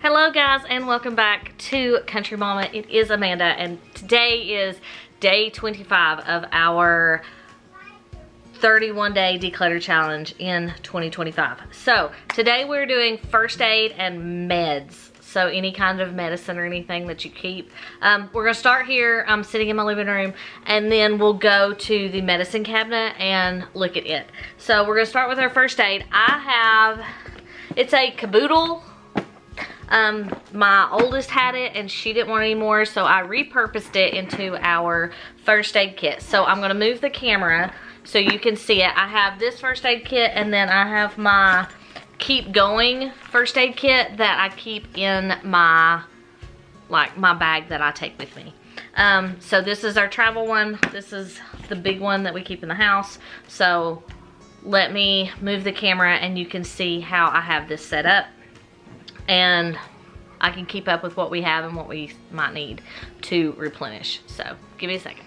Hello guys, and welcome back to Country Mama. It is Amanda, and today is day 25 of our 31-day declutter challenge in 2025. So today we're doing first aid and meds. So any kind of medicine or anything that you keep. We're gonna start here. I'm sitting in my living room, and then we'll go to the medicine cabinet and look at it. So we're gonna start with our first aid. It's a caboodle. My oldest had it and she didn't want it anymore, so I repurposed it into our first aid kit. So I'm gonna move the camera so you can see it. I have this first aid kit, and then I have my keep going first aid kit that I keep in my bag that I take with me. So this is our travel one. This is the big one that we keep in the house. So let me move the camera and you can see how I have this set up, and I can keep up with what we have and what we might need to replenish. So give me a second.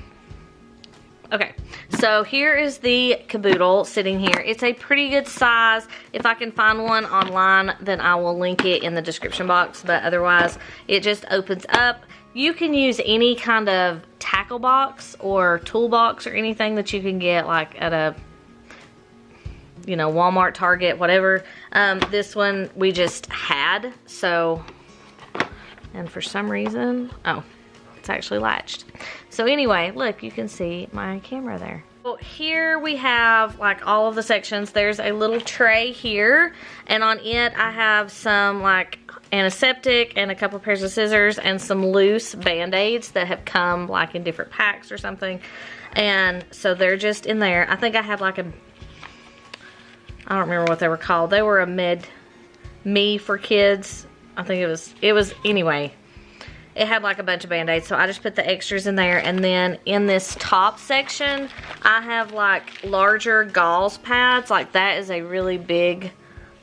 Okay, so here is the caboodle sitting here. It's a pretty good size. If I can find one online, then I will link it in the description box, but otherwise it just opens up. You can use any kind of tackle box or toolbox or anything that you can get like at a, you know, Walmart, Target, whatever. This one we just had, so, and for some reason, oh, it's actually latched. So anyway, look, you can see my camera there. So here we have like all of the sections. There's a little tray here, and on it I have some like antiseptic and a couple of pairs of scissors and some loose band-aids that have come like in different packs or something. And so they're just in there. I think I had like I don't remember what they were called. They were a me for kids. I think it was anyway. It had like a bunch of band-aids, so I just put the extras in there. And then in this top section, I have like larger gauze pads. Like that is a really big,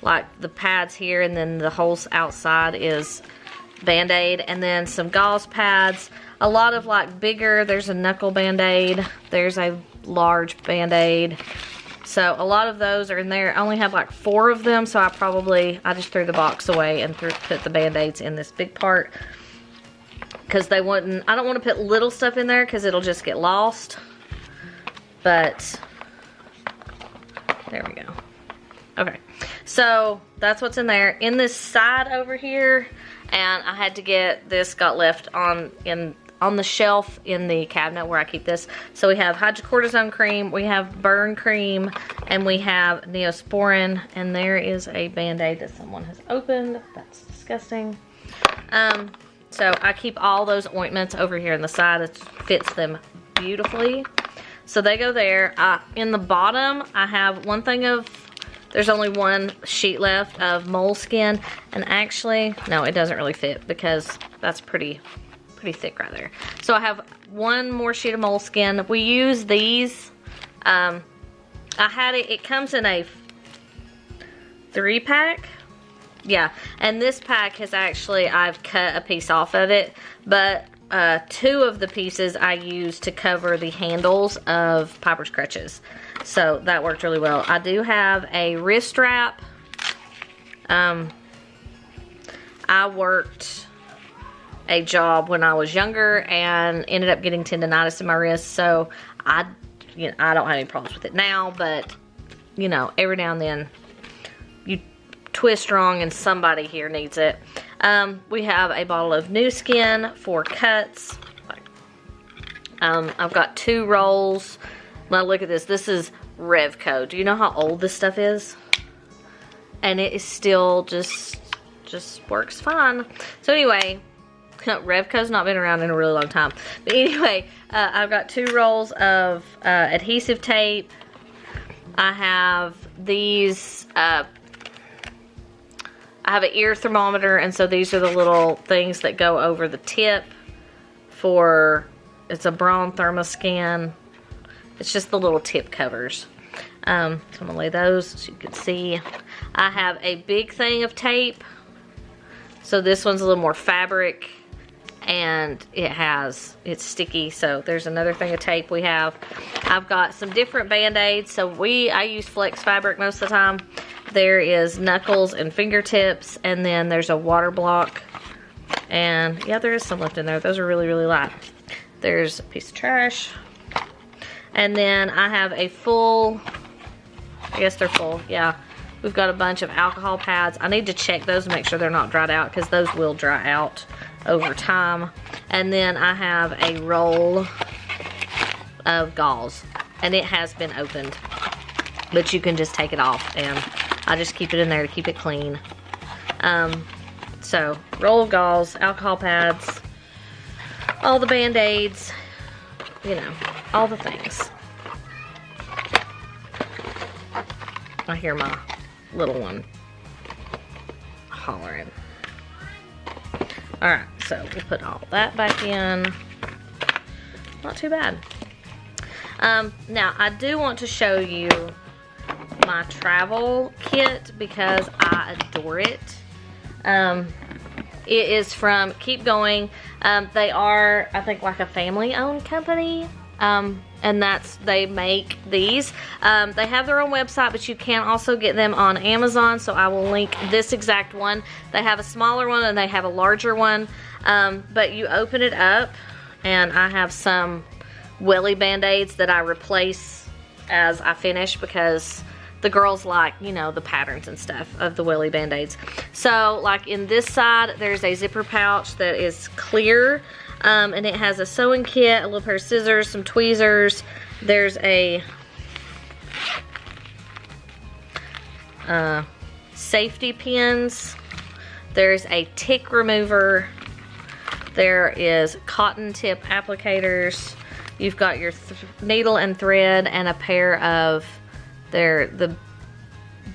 like the pads here, and then the whole outside is band-aid. And then some gauze pads. A lot of like bigger, there's a knuckle band-aid. There's a large band-aid. So a lot of those are in there. I only have like 4 of them, so I just threw the box away and put the band-aids in this big part. Because I don't want to put little stuff in there because it'll just get lost. But, there we go. Okay, so that's what's in there. In this side over here, and I had to get this, got left on the shelf in the cabinet where I keep this. So we have hydrocortisone cream, we have burn cream, and we have Neosporin. And there is a band-aid that someone has opened. That's disgusting. So I keep all those ointments over here in the side. It fits them beautifully. So they go there. In the bottom, I have one thing of, there's only one sheet left of moleskin. And actually, no, it doesn't really fit because that's pretty thick right there. So I have one more sheet of moleskin. We use these. It comes in a 3-pack. Yeah, and this pack has actually, I've cut a piece off of it, but 2 of the pieces I used to cover the handles of Piper's crutches. So that worked really well. I do have a wrist wrap. I worked a job when I was younger and ended up getting tendonitis in my wrist, so I don't have any problems with it now, but you know, every now and then you twist wrong and somebody here needs it. We have a bottle of new skin for cuts. I've got 2 rolls. Now look at this. This is Revco. Do you know how old this stuff is? And it is still just works fine. So anyway, Revco's not been around in a really long time. But anyway, I've got 2 rolls of adhesive tape. I have these, I have an ear thermometer, and so these are the little things that go over the tip for, it's a Braun thermoscan. It's just the little tip covers. So I'm gonna lay those so you can see. I have a big thing of tape. So this one's a little more fabric, and it's sticky. So there's another thing of tape we have. I've got some different band-aids. So I use flex fabric most of the time. there is knuckles and fingertips, and then there's a water block. And yeah, there is some left in there. Those are really, really light. There's a piece of trash. And then I have a full, I guess they're full, yeah. We've got a bunch of alcohol pads. I need to check those and make sure they're not dried out, because those will dry out over time. And then I have a roll of gauze, and it has been opened, but you can just take it off, and I just keep it in there to keep it clean. So roll of gauze, alcohol pads, all the Band-Aids, you know, all the things. I hear my little one hollering. Alright, so we'll put all that back in. Not too bad. Now, I do want to show you my travel kit because I adore it. It is from Keep Going. They are, I think, like a family-owned company. And they make these. They have their own website, but you can also get them on Amazon, so I will link this exact one. They have a smaller one and they have a larger one, but you open it up, and I have some welly Band-Aids that I replace as I finish, because the girls like, you know, the patterns and stuff of the welly Band-Aids. So, like in this side, there's a zipper pouch that is clear. And it has a sewing kit, a little pair of scissors, some tweezers. There's a safety pins. There's a tick remover. There is cotton tip applicators. You've got your needle and thread and a pair of the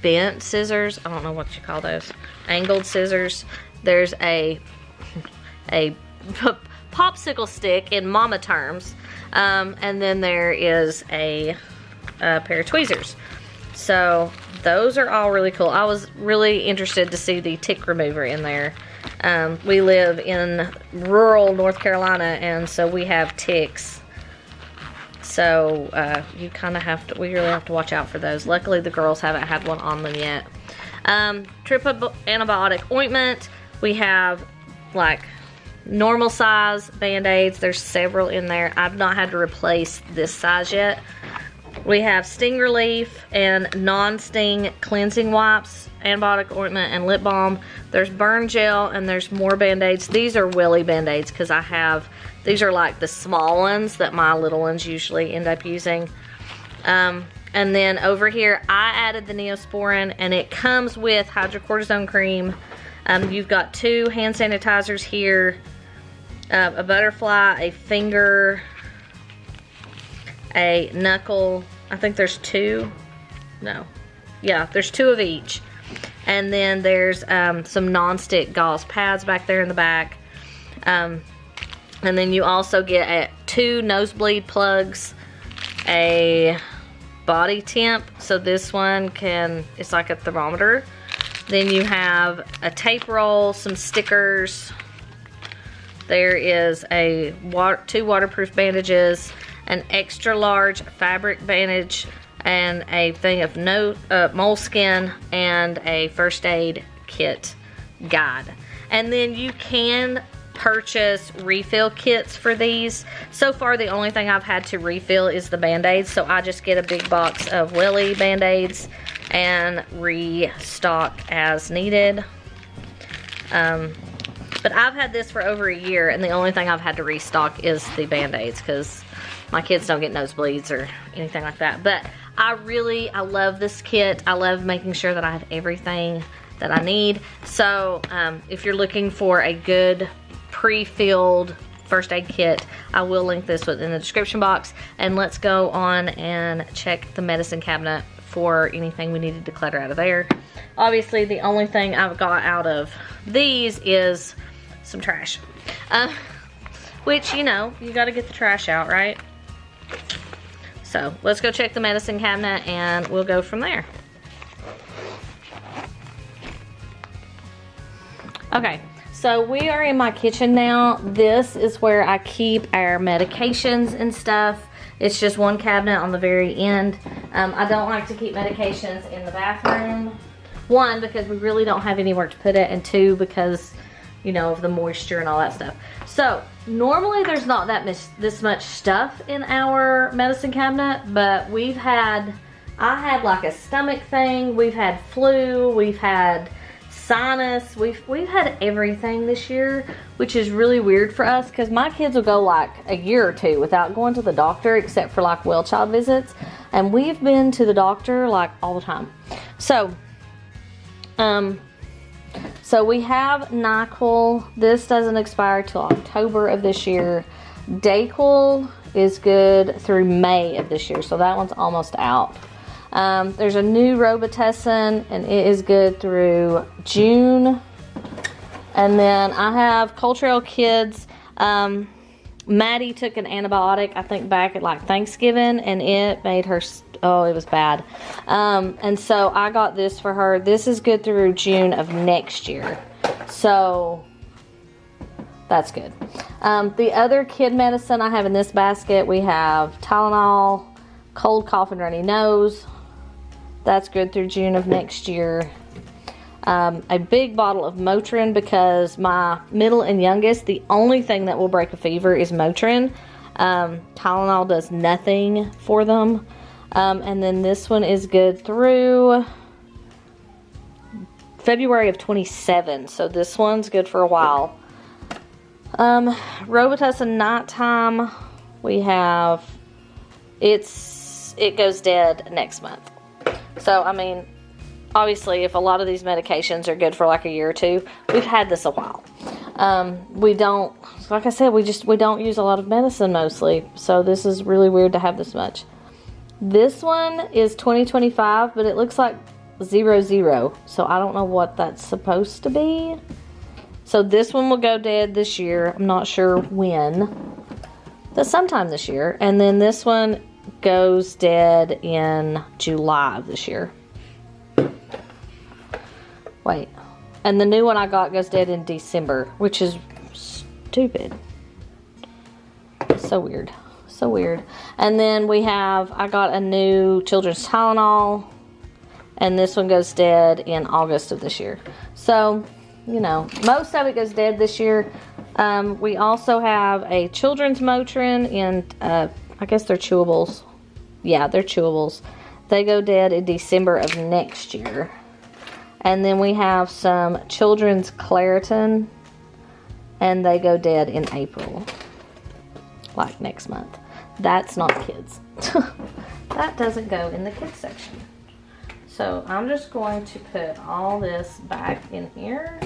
bent scissors. I don't know what you call those. Angled scissors. There's a popsicle stick in mama terms, and then there is a pair of tweezers. So those are all really cool. I was really interested to see the tick remover in there. We live in rural North Carolina, and so we have ticks. So you kind of have to, we really have to watch out for those. Luckily the girls haven't had one on them yet. Triple antibiotic ointment. We have like normal size Band-Aids. There's several in there. I've not had to replace this size yet. We have sting relief and non-sting cleansing wipes, antibiotic ointment, and lip balm. There's burn gel, and there's more Band-Aids. These are welly Band-Aids because I have, these are like the small ones that my little ones usually end up using. And then over here, I added the Neosporin, and it comes with hydrocortisone cream. You've got 2 hand sanitizers here, a butterfly, a finger, a knuckle. I think there's 2. No. Yeah, there's 2 of each. And then there's some non-stick gauze pads back there in the back. And then you also get 2 nosebleed plugs, a body temp. So this one it's like a thermometer. Then you have a tape roll, some stickers. There is 2 waterproof bandages, an extra large fabric bandage, and a thing of moleskin, and a first aid kit guide. And then you can purchase refill kits for these. So far the only thing I've had to refill is the Band-Aids, so I just get a big box of welly Band-Aids and restock as needed. But I've had this for over a year, and the only thing I've had to restock is the Band-Aids because my kids don't get nosebleeds or anything like that. But I love this kit. I love making sure that I have everything that I need. So if you're looking for a good pre-filled first aid kit, I will link this in the description box. And let's go on and check the medicine cabinet for anything we need to declutter out of there. Obviously, the only thing I've got out of these is some trash. Which, you know, you gotta get the trash out, right? So, let's go check the medicine cabinet and we'll go from there. Okay, so we are in my kitchen now. This is where I keep our medications and stuff. It's just one cabinet on the very end. I don't like to keep medications in the bathroom One, because we really don't have anywhere to put it, and two, because, you know, of the moisture and all that stuff. So normally there's not this much stuff in our medicine cabinet, but I had like a stomach thing, we've had flu, we've had sinus, we've had everything this year, which is really weird for us because my kids will go like a year or two without going to the doctor except for like well child visits, and we've been to the doctor like all the time. So we have NyQuil. This doesn't expire till October of this year. Dayquil is good through May of this year, so that one's almost out. There's a new Robitussin, and it is good through June. And then I have Coltrane Kids. Maddie took an antibiotic, I think back at like Thanksgiving, and it made her, oh, it was bad. And so I got this for her. This is good through June of next year. So that's good. The other kid medicine I have in this basket, we have Tylenol, cold, cough, and runny nose. That's good through June of next year. A big bottle of Motrin, because my middle and youngest, the only thing that will break a fever is Motrin. Tylenol does nothing for them. And then this one is good through February of 27. So this one's good for a while. Robitussin nighttime, we have, it goes dead next month. So, I mean, obviously, if a lot of these medications are good for like a year or two, we've had this a while. We don't, like I said, we don't use a lot of medicine mostly. So this is really weird to have this much. This one is 2025, but it looks like 00. So I don't know what that's supposed to be. So this one will go dead this year. I'm not sure when. But sometime this year. And then this one goes dead in July of this year. Wait. And the new one I got goes dead in December, which is stupid. So weird. So weird. And then I got a new children's Tylenol, and this one goes dead in August of this year. So, you know, most of it goes dead this year. We also have a children's Motrin in, I guess they're chewables. Yeah, they're chewables. They go dead in December of next year. And then we have some children's Claritin, and they go dead in April, like next month. That's not kids. That doesn't go in the kids section. So I'm just going to put all this back in here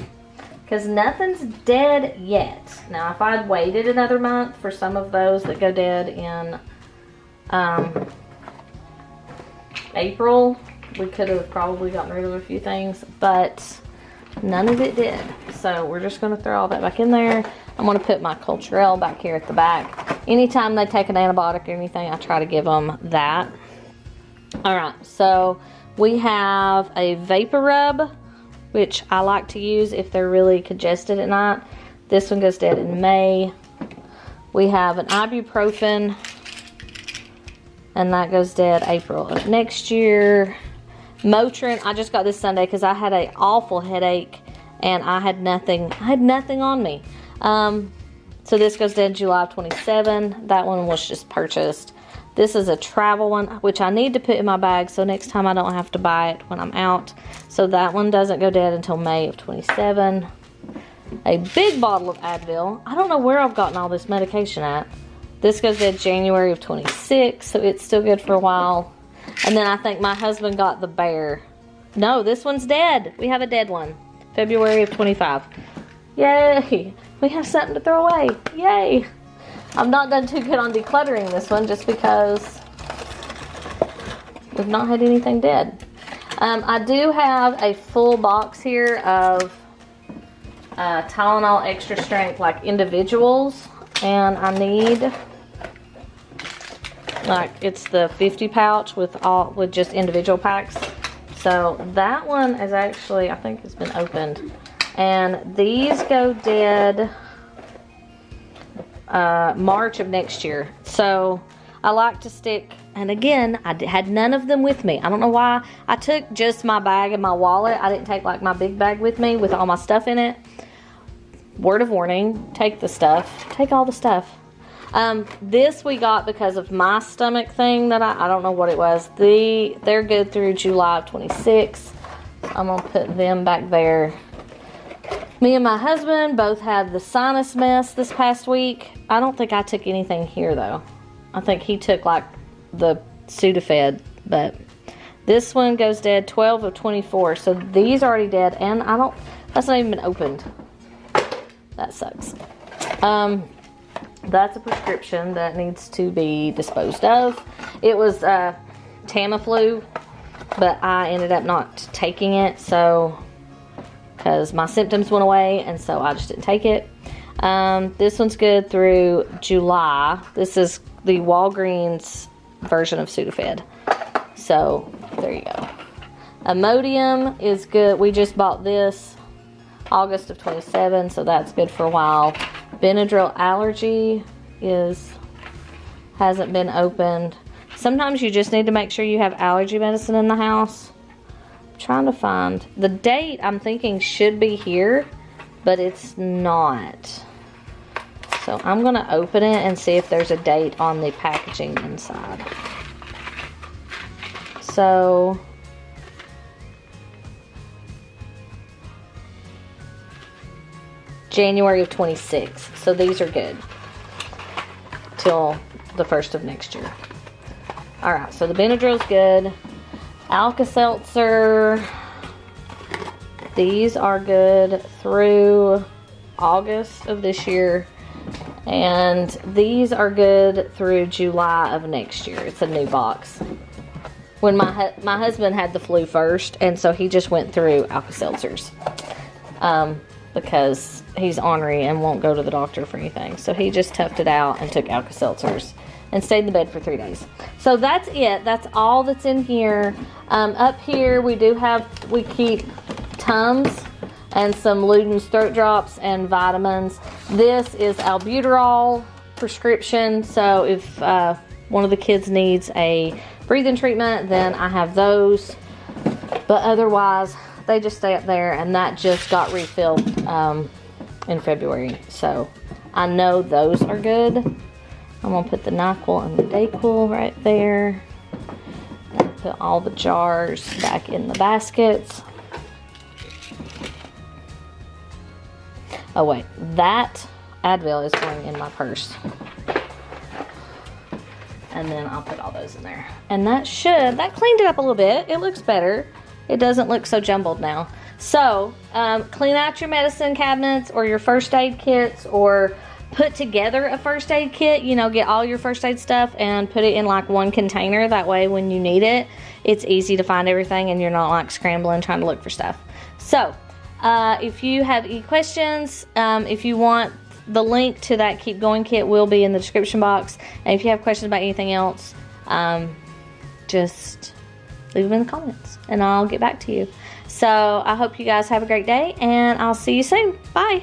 because nothing's dead yet. Now, if I'd waited another month for some of those that go dead in April, we could have probably gotten rid of a few things, but none of it did. So we're just going to throw all that back in there. I'm going to put my Culturelle back here at the back. Anytime they take an antibiotic or anything, I try to give them that. All right, so we have a Vapor Rub, which I like to use if they're really congested at night. This one goes dead in May. We have an ibuprofen, and that goes dead April of next year. Motrin, I just got this Sunday because I had an awful headache and I had nothing on me. So this goes dead July of 27. That one was just purchased. This is a travel one, which I need to put in my bag so next time I don't have to buy it when I'm out. So that one doesn't go dead until May of 27. A big bottle of Advil. I don't know where I've gotten all this medication at. This goes dead January of 26, so it's still good for a while. And then I think my husband got the Bear. No, this one's dead. We have a dead one. February of 25. Yay! We have something to throw away. Yay! I've not done too good on decluttering this one just because we've not had anything dead. I do have a full box here of Tylenol Extra Strength, like individuals. And I need, like, it's the 50 pouch with just individual packs. So that one is actually, I think it's been opened. And these go dead March of next year. So I like to stick And again, I had none of them with me. I don't know why. I took just my bag and my wallet. I didn't take like my big bag with me with all my stuff in it. Word of warning, take the stuff. Take all the stuff. This we got because of my stomach thing that I don't know what it was. They're good through July of 26. I'm going to put them back there. Me and my husband both had the sinus mess this past week. I don't think I took anything here though. I think he took like the Sudafed, but this one goes dead 12 of 24. So these are already dead, and that's not even been opened. That sucks. That's a prescription that needs to be disposed of. It was Tamiflu, but I ended up not taking it, so because my symptoms went away, and so I just didn't take it. This one's good through July. This is the Walgreens version of Sudafed. So there you go. Imodium is good. We just bought this August of 27, so that's good for a while. Benadryl allergy hasn't been opened. Sometimes you just need to make sure you have allergy medicine in the house. I'm trying to find the date. I'm thinking should be here, but it's not. So I'm going to open it and see if there's a date on the packaging inside. So January of 26. So these are good till the 1st of next year. All right, so the Benadryl's good. Alka-Seltzer, these are good through August of this year, and these are good through July of next year. It's a new box. When my husband had the flu first, and so he just went through Alka-Seltzers because he's ornery and won't go to the doctor for anything. So he just toughed it out and took Alka-Seltzers and stayed in the bed for 3 days. So that's it. That's all that's in here. Up here we keep Tums and some Luden's throat drops and vitamins. This is albuterol prescription. So if one of the kids needs a breathing treatment, then I have those. But otherwise, they just stay up there, and that just got refilled in February. So I know those are good. I'm going to put the NyQuil and the DayQuil right there. And put all the jars back in the baskets. Oh wait, that Advil is going in my purse. And then I'll put all those in there. And that cleaned it up a little bit. It looks better. It doesn't look so jumbled now. So, clean out your medicine cabinets or your first aid kits, or put together a first aid kit. You know, get all your first aid stuff and put it in like one container. That way when you need it, it's easy to find everything and you're not like scrambling trying to look for stuff. So, if you have any questions, if you want, the link to that Keep Going kit will be in the description box. And if you have questions about anything else, just leave them in the comments and I'll get back to you. So I hope you guys have a great day, and I'll see you soon. Bye.